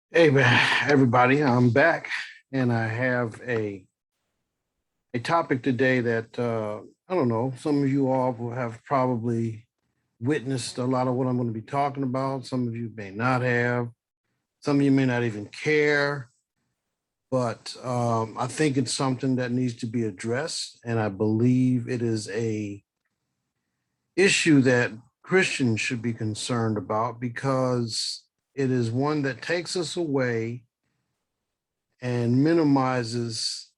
Hey man, everybody, I'm back and I have a topic today that I don't know, some of you all will have probably witnessed a lot of what I'm going to be talking about. Some of you may not have, some of you may not even care, but I think it's something that needs to be addressed, and I believe it is a issue that Christians should be concerned about because it is one that takes us away and minimizes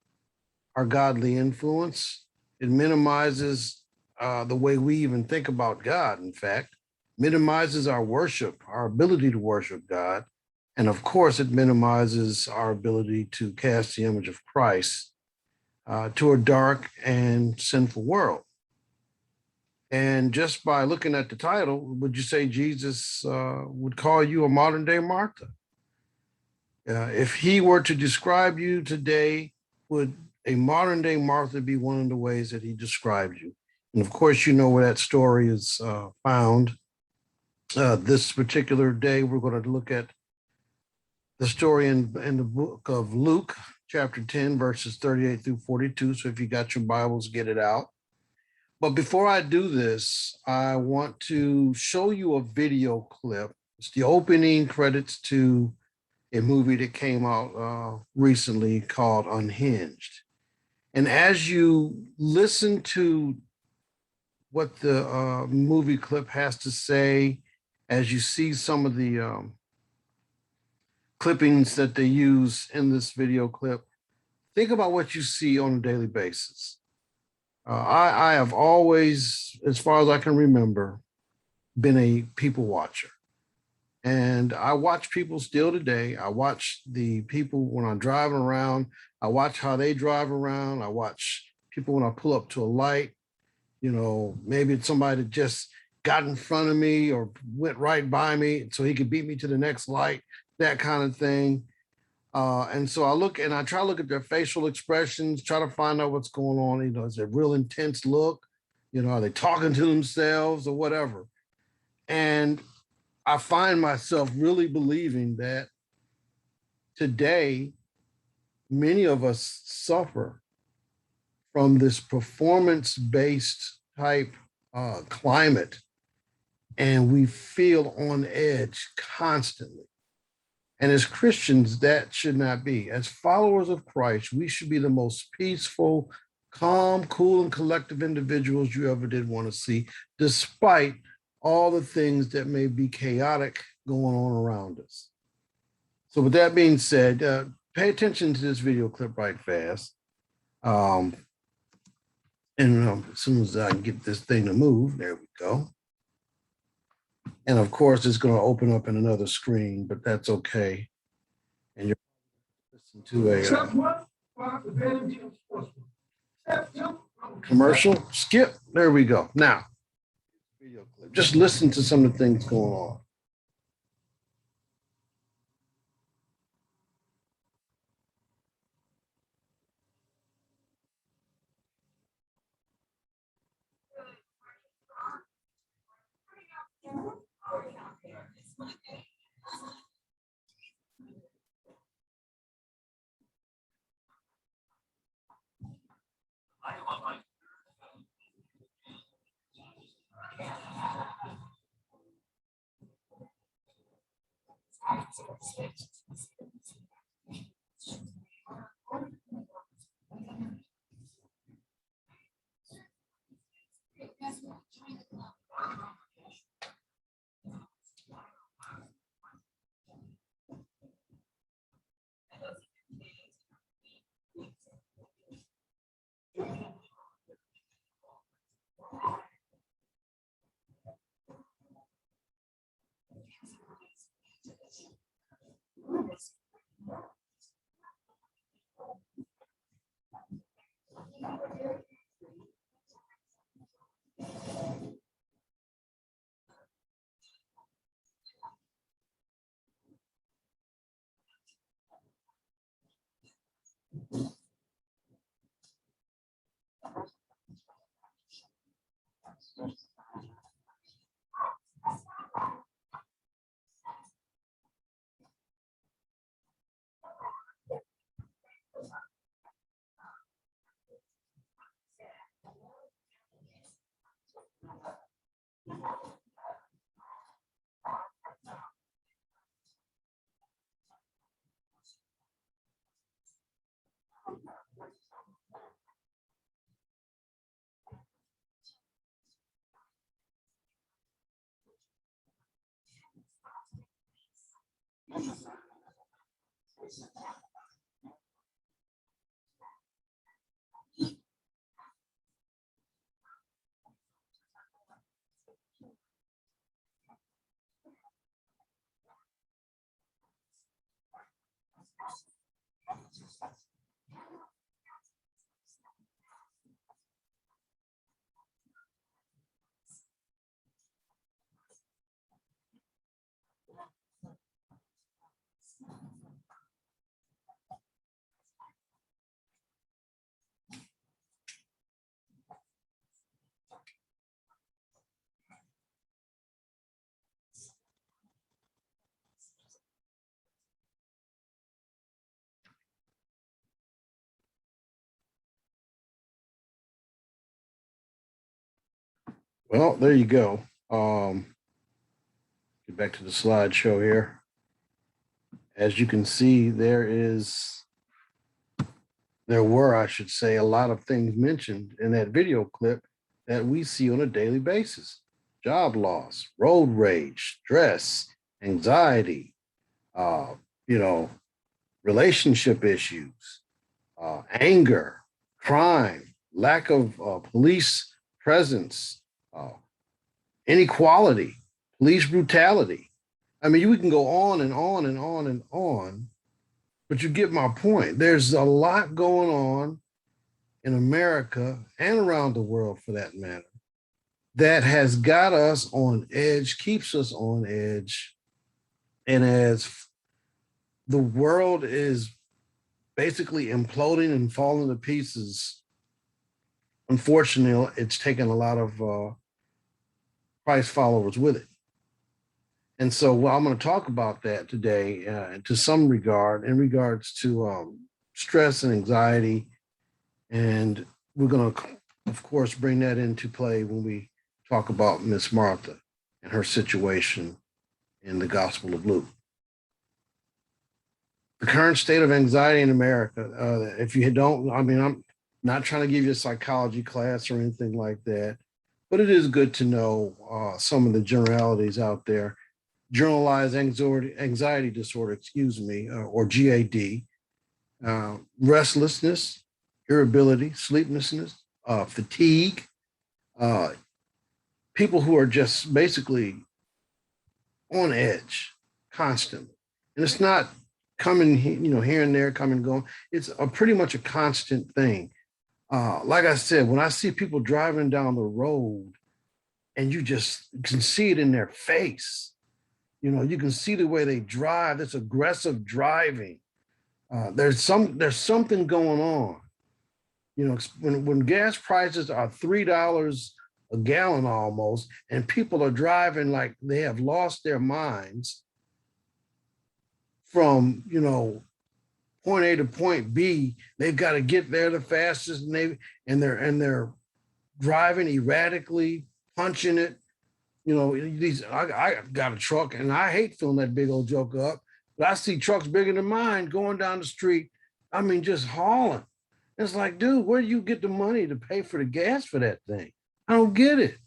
our godly influence. It minimizes the way we even think about God, in fact, minimizes our worship, our ability to worship God. And of course, it minimizes our ability to cast the image of Christ to a dark and sinful world. And just by looking at the title, would you say Jesus would call you a modern day Martha? If he were to describe you today, would a modern day Martha be one of the ways that he described you? And of course, you know where that story is found. This particular day, we're going to look at the story in the book of Luke, chapter 10, verses 38 through 42. So if you got your Bibles, get it out. But before I do this, I want to show you a video clip. It's the opening credits to a movie that came out recently called Unhinged. And as you listen to what the movie clip has to say, as you see some of the clippings that they use in this video clip, think about what you see on a daily basis. I have always, as far as I can remember, been a people watcher. And I watch people still today. I watch the people when I'm driving around. I watch how they drive around. I watch people when I pull up to a light. You know, maybe it's somebody that just got in front of me or went right by me so he could beat me to the next light, that kind of thing. And so I look and I try to look at their facial expressions, try to find out what's going on. You know, is it a real intense look? You know, are they talking to themselves or whatever? And I find myself really believing that today, many of us suffer from this performance based type climate, and we feel on edge constantly. And as Christians, that should not be. As followers of Christ, we should be the most peaceful, calm, cool, and collective individuals you ever did want to see, despite all the things that may be chaotic going on around us. So with that being said, pay attention to this video clip right fast. Um, and as soon as I can get this thing to move, there we go. And of course, it's going to open up in another screen, but that's okay. And you're listening to a commercial. Skip. There we go. Now, video clip. Just listen to some of the things going on. Well, there you go. Get back to the slideshow here. As you can see, there were, I should say, a lot of things mentioned in that video clip that we see on a daily basis: job loss, road rage, stress, anxiety, uh, you know, relationship issues, anger, crime, lack of police presence, uh, inequality, police brutality. I mean, we can go on and on and on and on, but you get my point. There's a lot going on in America and around the world for that matter that has got us on edge, keeps us on edge. And as the world is basically imploding and falling to pieces, unfortunately, it's taken a lot of Christ followers with it. And so, well, I'm going to talk about that today to some regard, in regards to stress and anxiety. And we're going to, of course, bring that into play when we talk about Miss Martha and her situation in the Gospel of Luke. The current state of anxiety in America, if you don't, I mean, I'm not trying to give you a psychology class or anything like that, but it is good to know some of the generalities out there. Generalized anxiety disorder, or GAD, restlessness, irritability, sleeplessness, fatigue, uh, people who are just basically on edge constantly. And it's not coming, here and there, coming and going. It's pretty much a constant thing. Like I said, when I see people driving down the road and you just can see it in their face, you can see the way they drive. It's aggressive driving. There's something going on. When gas prices are $3 a gallon almost, and people are driving like they have lost their minds from point A to point B, they've got to get there the fastest, and they're driving erratically, punching it. I got a truck, and I hate filling that big old joker up, but I see trucks bigger than mine going down the street. I mean, just hauling. It's like, dude, where do you get the money to pay for the gas for that thing? I don't get it.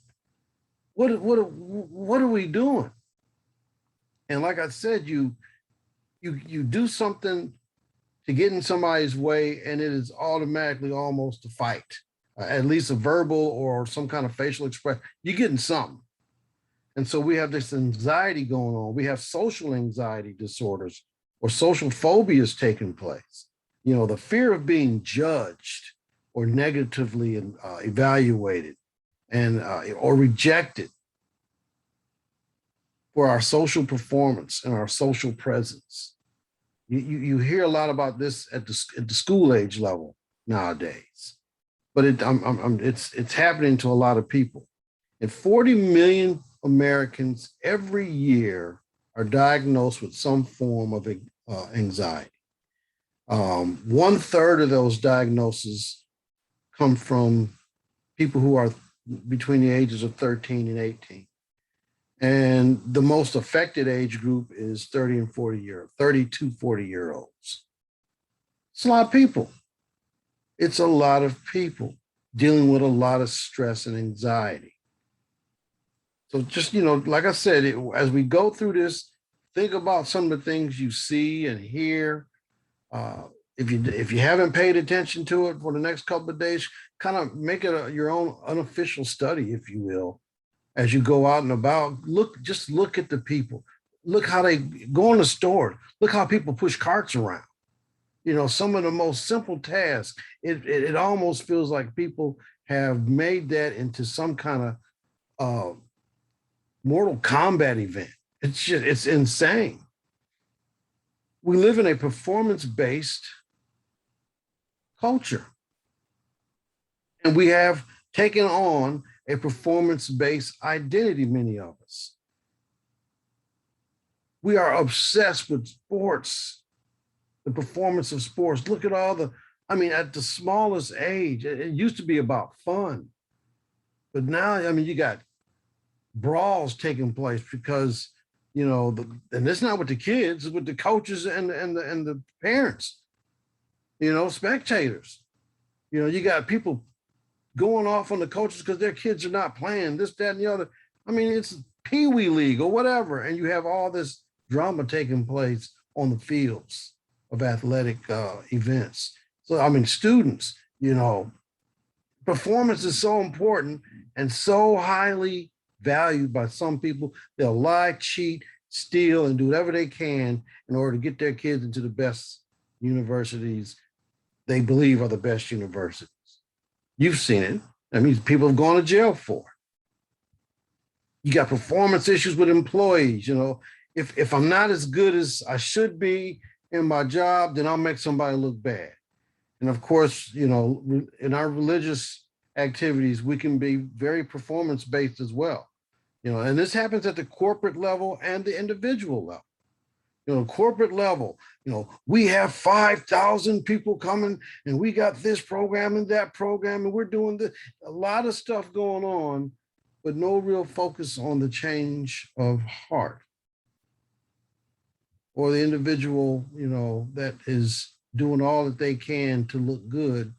What are we doing? And like I said, you do something to get in somebody's way, and it is automatically almost a fight, at least a verbal or some kind of facial expression. You're getting something. And so we have this anxiety going on. We have social anxiety disorders or social phobias taking place. The fear of being judged or negatively evaluated and or rejected for our social performance and our social presence. You hear a lot about this at the school age level nowadays, but it's happening to a lot of people. And 40 million Americans every year are diagnosed with some form of anxiety. 1/3 of those diagnoses come from people who are between the ages of 13 and 18. And the most affected age group is 30 to 40 year olds. It's a lot of people. It's a lot of people dealing with a lot of stress and anxiety. So just, like I said, as we go through this, think about some of the things you see and hear. If you haven't paid attention to it for the next couple of days, kind of make it your own unofficial study, if you will, as you go out and about. Just look at the people. Look how they go in the store. Look how people push carts around. Some of the most simple tasks. It almost feels like people have made that into some kind of Mortal Kombat event. It's insane. We live in a performance-based culture, and we have taken on a performance-based identity, many of us. We are obsessed with sports, the performance of sports. Look at at the smallest age, it used to be about fun. But now, you got brawls taking place because, and it's not with the kids, it's with the coaches and the parents, spectators. You got people going off on the coaches because their kids are not playing this, that, and the other. It's Pee Wee League or whatever. And you have all this drama taking place on the fields of athletic events. So, students, performance is so important and so highly valued by some people. They'll lie, cheat, steal, and do whatever they can in order to get their kids into the best universities they believe are the best universities. You've seen it. People have gone to jail for it. You got performance issues with employees. If I'm not as good as I should be in my job, then I'll make somebody look bad. And of course, in our religious activities, we can be very performance-based as well. And this happens at the corporate level and the individual level. Corporate level, we have 5,000 people coming and we got this program and that program and we're doing a lot of stuff going on, but no real focus on the change of heart or the individual, that is doing all that they can to look good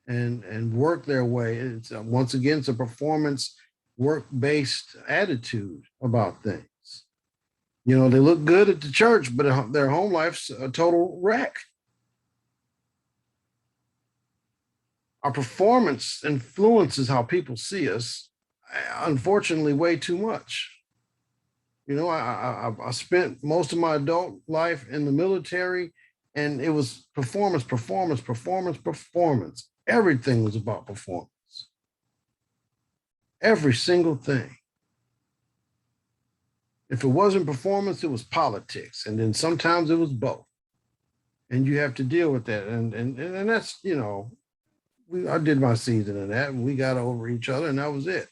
and work their way. It's once again, it's a performance work-based attitude about things. They look good at the church, but their home life's a total wreck. Our performance influences how people see us, unfortunately, way too much. I spent most of my adult life in the military, and it was performance, performance, performance, performance. Everything was about performance. Every single thing. If it wasn't performance, it was politics. And then sometimes it was both. And you have to deal with that. And that's, I did my season in that and we got over each other and that was it.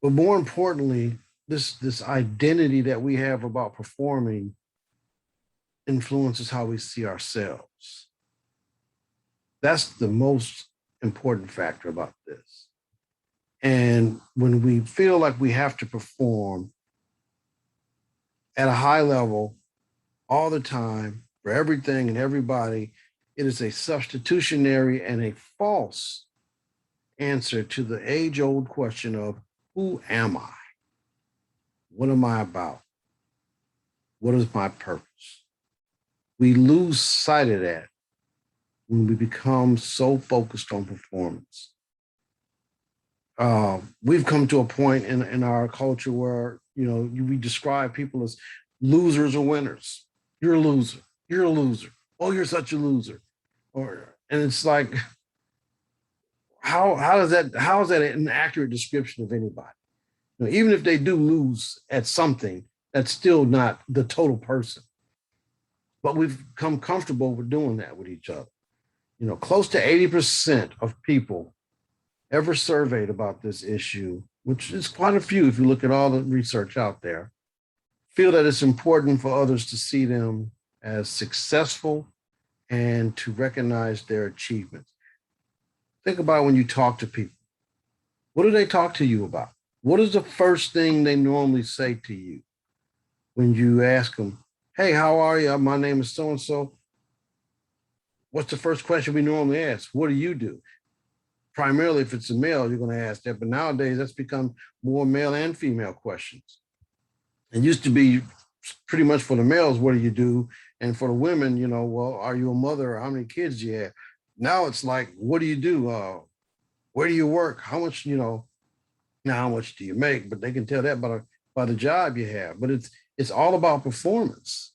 But more importantly, this identity that we have about performing influences how we see ourselves. That's the most important factor about this. And when we feel like we have to perform at a high level all the time for everything and everybody, it is a substitutionary and a false answer to the age-old question of who am I? What am I about? What is my purpose? We lose sight of that when we become so focused on performance. We've come to a point in our culture where, we describe people as losers or winners. You're a loser. You're a loser. Oh, you're such a loser. And it's like, how is that an accurate description of anybody? Even if they do lose at something, that's still not the total person. But we've become comfortable with doing that with each other. Close to 80% of people ever surveyed about this issue, which is quite a few if you look at all the research out there, feel that it's important for others to see them as successful and to recognize their achievements. Think about when you talk to people. What do they talk to you about? What is the first thing they normally say to you when you ask them, hey, how are you? My name is so-and-so. What's the first question we normally ask? What do you do? Primarily, if it's a male, you're going to ask that. But nowadays, that's become more male and female questions. It used to be pretty much for the males, what do you do? And for the women, well, are you a mother or how many kids do you have? Now it's like, what do you do? Where do you work? How much, now how much do you make? But they can tell that by the job you have. But it's all about performance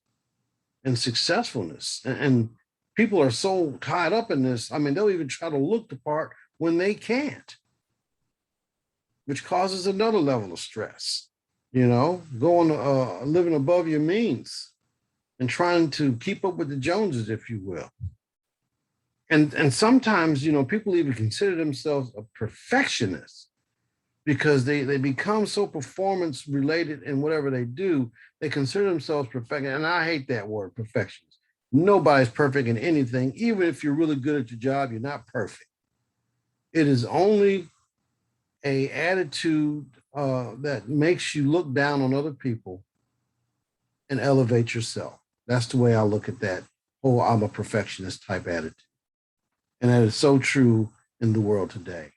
and successfulness. And people are so tied up in this. I mean, they'll even try to look the part when they can't, which causes another level of stress. Going living above your means and trying to keep up with the Joneses, if you will. And sometimes, people even consider themselves a perfectionist because they become so performance related in whatever they do. They consider themselves perfect. And I hate that word, perfectionist. Nobody's perfect in anything. Even if you're really good at your job, you're not perfect. It is only a attitude that makes you look down on other people and elevate yourself. That's the way I look at that whole I'm a perfectionist type attitude. And that is so true in the world today.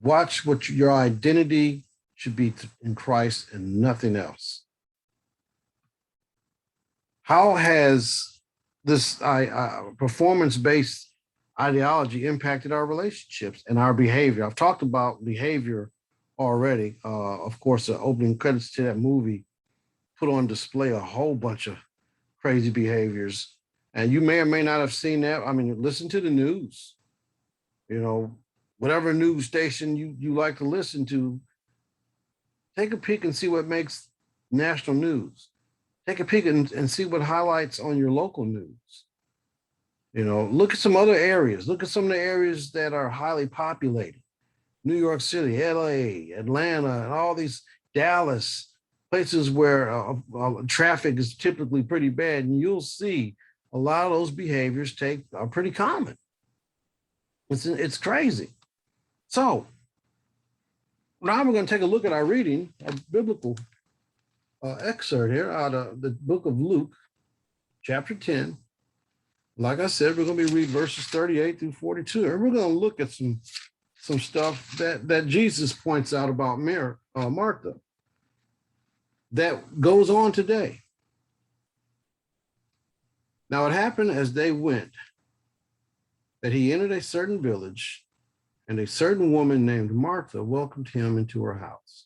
Watch what your identity should be in Christ and nothing else. How has this performance-based ideology impacted our relationships and our behavior? I've talked about behavior already. Of course, the opening credits to that movie put on display a whole bunch of crazy behaviors. And you may or may not have seen that. I mean, listen to the news. Whatever news station you like to listen to, take a peek and see what makes national news. Take a peek and see what highlights on your local news. Look at some other areas. Look at some of the areas that are highly populated. New York City, LA, Atlanta, and all these, Dallas, places where traffic is typically pretty bad. And you'll see a lot of those behaviors are pretty common. It's crazy. So now we're going to take a look at our reading, a biblical excerpt here out of the book of Luke, chapter 10. Like I said, we're going to be reading verses 38 through 42. And we're going to look at some stuff that Jesus points out about Martha that goes on today. Now it happened as they went that he entered a certain village, and a certain woman named Martha welcomed him into her house.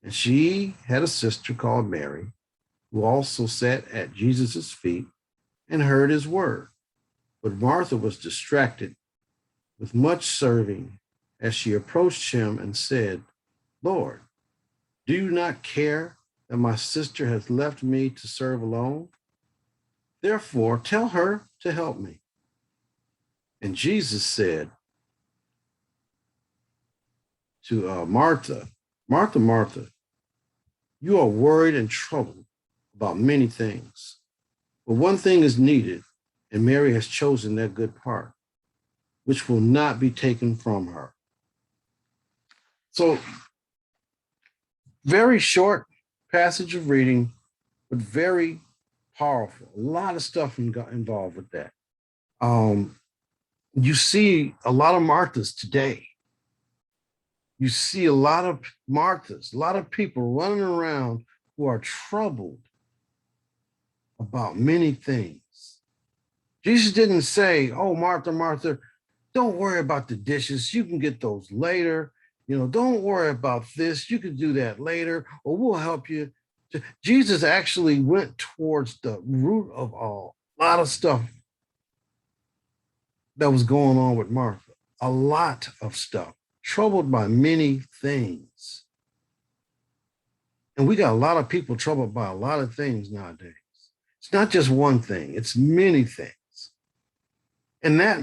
And she had a sister called Mary, who also sat at Jesus' feet and heard his word. But Martha was distracted with much serving as she approached him and said, Lord, do you not care that my sister has left me to serve alone? Therefore, tell her to help me. And Jesus said to Martha, Martha, Martha, you are worried and troubled about many things, but one thing is needed, and Mary has chosen that good part, which will not be taken from her. So, very short passage of reading, but very powerful. A lot of stuff involved with that. You see a lot of Marthas today. You see a lot of Marthas, a lot of people running around who are troubled about many things. Jesus didn't say, oh, Martha, Martha, don't worry about the dishes. You can get those later. Don't worry about this. You can do that later, or we'll help you. Jesus actually went towards the root of a lot of stuff that was going on with Martha. A lot of stuff, troubled by many things. And we got a lot of people troubled by a lot of things nowadays. It's not just one thing, it's many things. And that,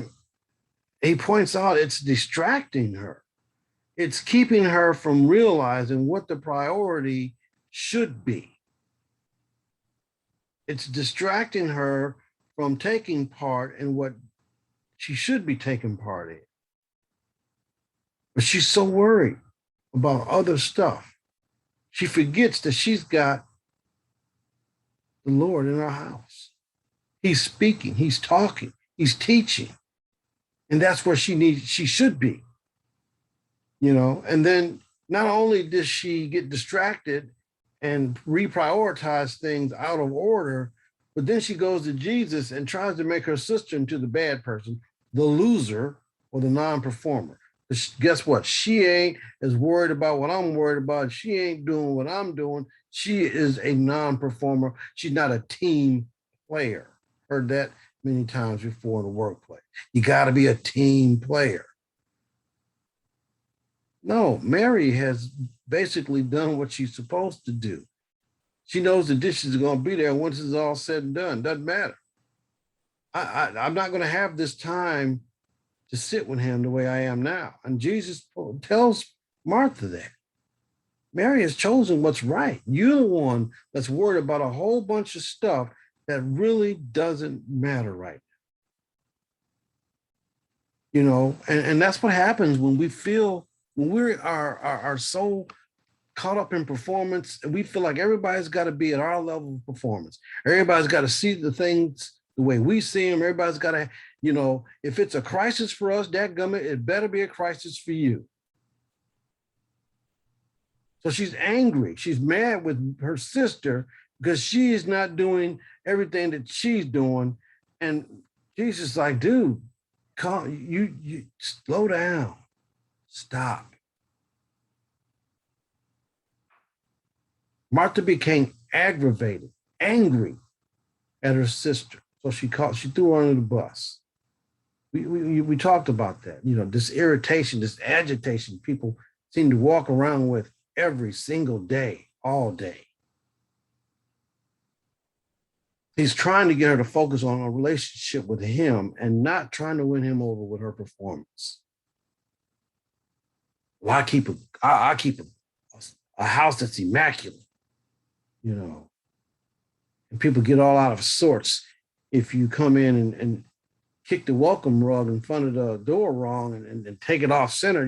he points out, it's distracting her. It's keeping her from realizing what the priority should be. It's distracting her from taking part in what she should be taking part in. But she's so worried about other stuff. She forgets that she's got the Lord in her house. He's speaking, he's talking, he's teaching. And that's where she should be. And then not only does she get distracted and reprioritize things out of order. But then she goes to Jesus and tries to make her sister into the bad person, the loser or the non-performer. Guess what? She ain't as worried about what I'm worried about. She ain't doing what I'm doing. She is a non-performer. She's not a team player. Heard that many times before in the workplace. You got to be a team player. No, Mary has basically done what she's supposed to do. She knows the dishes are going to be there once it's all said and done. Doesn't matter. I'm not going to have this time to sit with him the way I am now. And Jesus tells Martha that. Mary has chosen what's right. You're the one that's worried about a whole bunch of stuff that really doesn't matter right now. And that's what happens when we are so caught up in performance, and we feel like everybody's got to be at our level of performance. Everybody's got to see the things the way we see them. Everybody's got to, if it's a crisis for us, dadgummit, it better be a crisis for you. So she's angry. She's mad with her sister because she is not doing everything that she's doing. And Jesus is like, dude, you slow down. Stop. Martha became aggravated, angry at her sister. So she threw her under the bus. We talked about that. This irritation, this agitation people seem to walk around with every single day, all day. He's trying to get her to focus on a relationship with him and not trying to win him over with her performance. Well, I keep a house that's immaculate, and people get all out of sorts if you come in and kick the welcome rug in front of the door wrong and take it off center.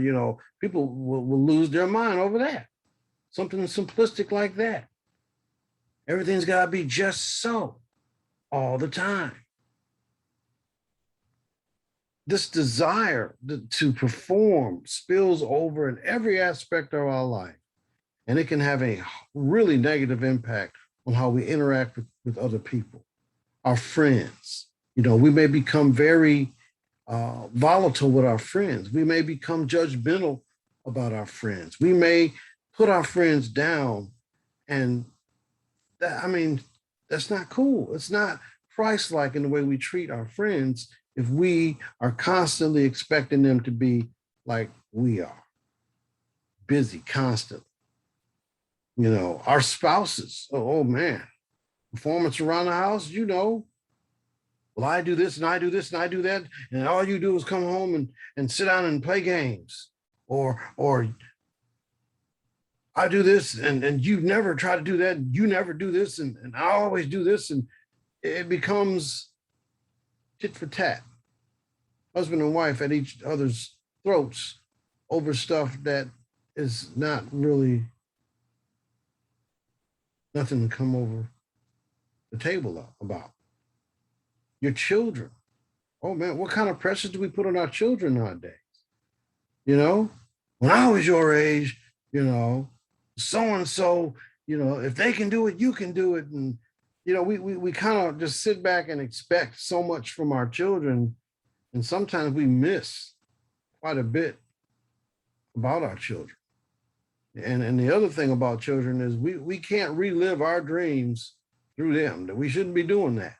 People will lose their mind over that. Something simplistic like that. Everything's got to be just so all the time. This desire to perform spills over in every aspect of our life, and it can have a really negative impact on how we interact with other people, our friends. We may become very volatile with our friends. We may become judgmental about our friends. We may put our friends down, and that's not cool. It's not Christ-like in the way we treat our friends if we are constantly expecting them to be like we are, busy constantly. Our spouses, oh man, performance around the house, well, I do this and I do this and I do that, and all you do is come home and sit down and play games, or I do this and you never try to do that, and you never do this, and I always do this, and it becomes tit for tat, husband and wife at each other's throats over stuff that is not really nothing to come over the table about. Your children. Oh man, what kind of pressure do we put on our children nowadays? When I was your age, so and so, if they can do it, you can do it. And we kind of just sit back and expect so much from our children, and sometimes we miss quite a bit about our children. And the other thing about children is we can't relive our dreams through them. That we shouldn't be doing that.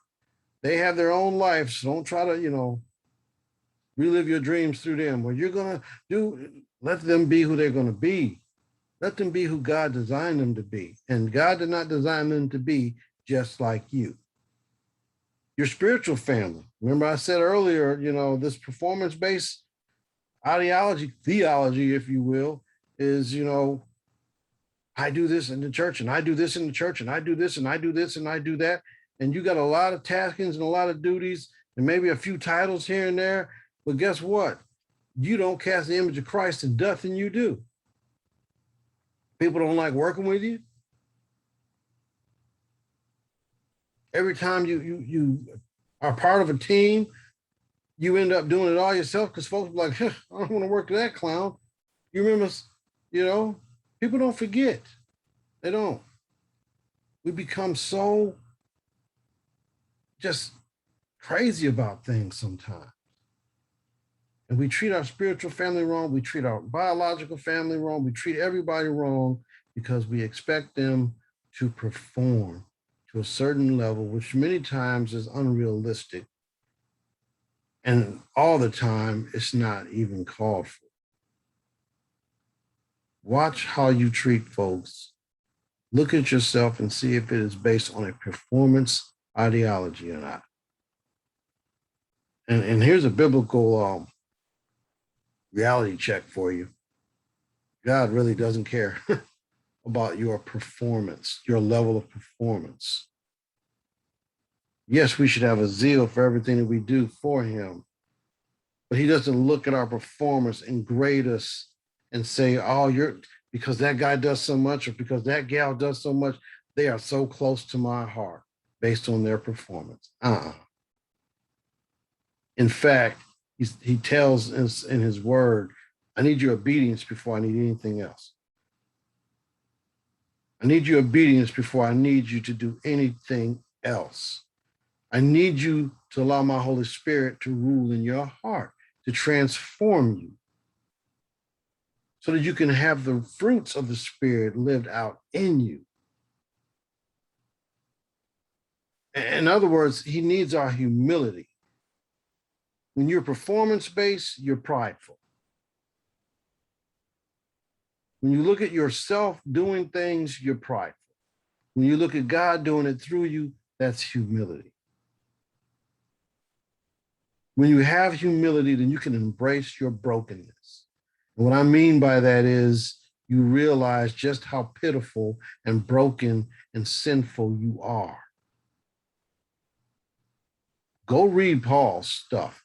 They have their own lives. So don't try to, relive your dreams through them. What you're going to do, let them be who they're going to be. Let them be who God designed them to be. And God did not design them to be just like you. Your spiritual family. Remember I said earlier, this performance-based ideology, theology, if you will, is, I do this in the church and I do this in the church and I do this and I do this and I do that. And you got a lot of taskings and a lot of duties and maybe a few titles here and there. But guess what? You don't cast the image of Christ to death, and you do. People don't like working with you. Every time you are part of a team, you end up doing it all yourself because folks are like, I don't want to work with that clown. You remember, people don't forget. They don't. We become so just crazy about things sometimes. And we treat our spiritual family wrong. We treat our biological family wrong. We treat everybody wrong because we expect them to perform to a certain level, which many times is unrealistic. And all the time, it's not even called for. Watch how you treat folks. Look at yourself and see if it is based on a performance ideology or not. And here's a biblical reality check for you. God really doesn't care about your performance, your level of performance. Yes, we should have a zeal for everything that we do for him, but he doesn't look at our performance and grade us and say, oh, you're because that guy does so much or because that gal does so much, they are so close to my heart based on their performance. In fact, he tells us in his word, I need your obedience before I need anything else. I need your obedience before I need you to do anything else. I need you to allow my Holy Spirit to rule in your heart, to transform you, so that you can have the fruits of the Spirit lived out in you. In other words, he needs our humility. When you're performance-based, you're prideful. When you look at yourself doing things, you're prideful. When you look at God doing it through you, that's humility. When you have humility, then you can embrace your brokenness. And what I mean by that is you realize just how pitiful and broken and sinful you are. Go read Paul's stuff.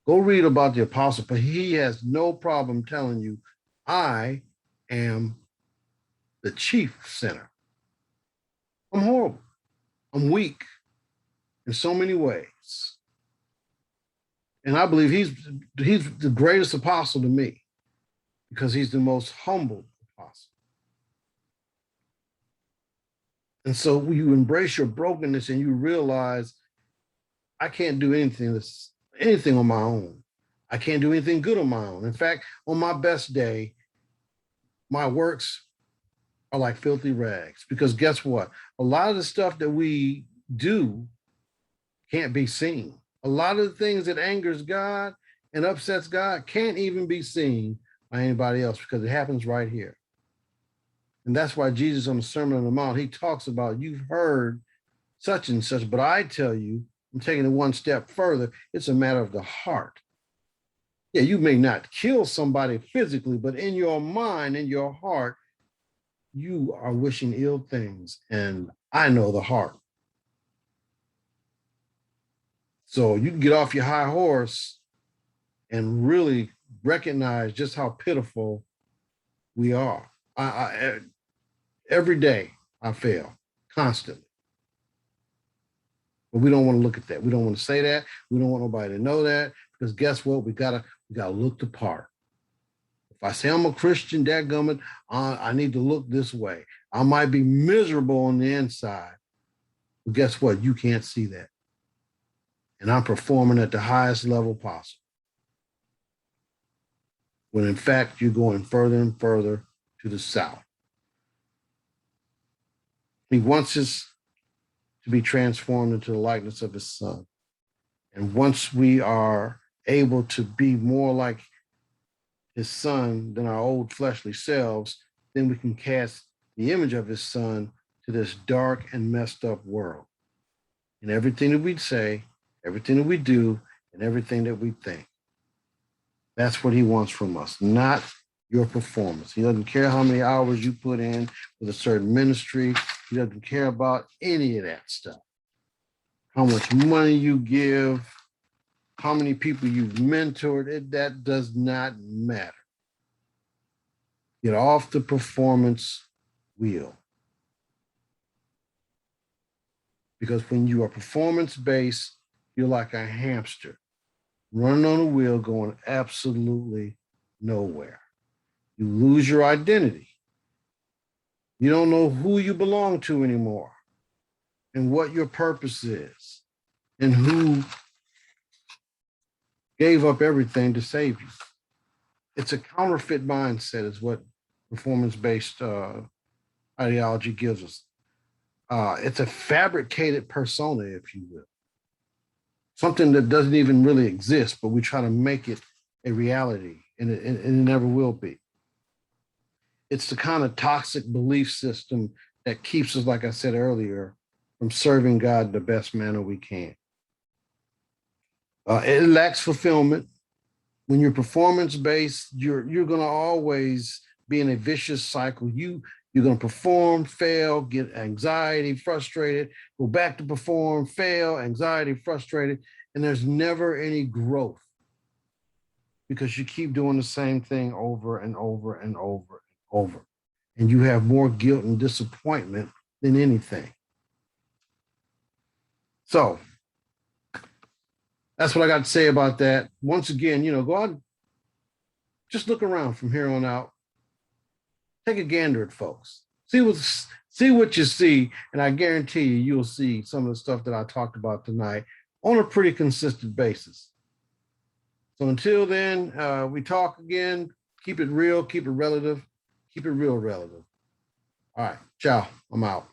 Go read about the apostle, but he has no problem telling you, I am the chief sinner. I'm horrible. I'm weak in so many ways. And I believe he's the greatest apostle to me because he's the most humble apostle. And so when you embrace your brokenness and you realize I can't do anything on my own. I can't do anything good on my own. In fact, on my best day, my works are like filthy rags because guess what? A lot of the stuff that we do can't be seen. A lot of the things that angers God and upsets God can't even be seen by anybody else because it happens right here. And that's why Jesus on the Sermon on the Mount, he talks about, you've heard such and such, but I tell you, I'm taking it one step further, it's a matter of the heart. Yeah, you may not kill somebody physically, but in your mind, in your heart, you are wishing ill things. And I know the heart. So you can get off your high horse and really recognize just how pitiful we are. Every day I fail constantly. But we don't want to look at that. We don't want to say that. We don't want nobody to know that because guess what? We gotta look the part. If I say I'm a Christian, dadgummit, I need to look this way. I might be miserable on the inside, but guess what? You can't see that. And I'm performing at the highest level possible. When in fact, you're going further and further to the south. He wants us to be transformed into the likeness of his son. And once we are able to be more like his son than our old fleshly selves, then we can cast the image of his son to this dark and messed up world. And everything that we say, everything that we do, and everything that we think. That's what he wants from us, not your performance. He doesn't care how many hours you put in with a certain ministry. He doesn't care about any of that stuff. How much money you give, how many people you've mentored, that does not matter. Get off the performance wheel. Because when you are performance-based, you're like a hamster running on a wheel going absolutely nowhere. You lose your identity. You don't know who you belong to anymore and what your purpose is and who gave up everything to save you. It's a counterfeit mindset is what performance-based ideology gives us. It's a fabricated persona, if you will, something that doesn't even really exist, but we try to make it a reality, and it never will be. It's the kind of toxic belief system that keeps us, like I said earlier, from serving God the best manner we can. It lacks fulfillment. When you're performance based, you're going to always be in a vicious cycle. You're going to perform, fail, get anxiety, frustrated, go back to perform, fail, anxiety, frustrated, and there's never any growth because you keep doing the same thing over and over and over and over. And you have more guilt and disappointment than anything. So that's what I got to say about that. Once again, go out, just look around from here on out. Take a gander at folks. See what you see, and I guarantee you'll see some of the stuff that I talked about tonight on a pretty consistent basis. So until then, we talk again. Keep it real, keep it relative, keep it real relative. All right, ciao. I'm out.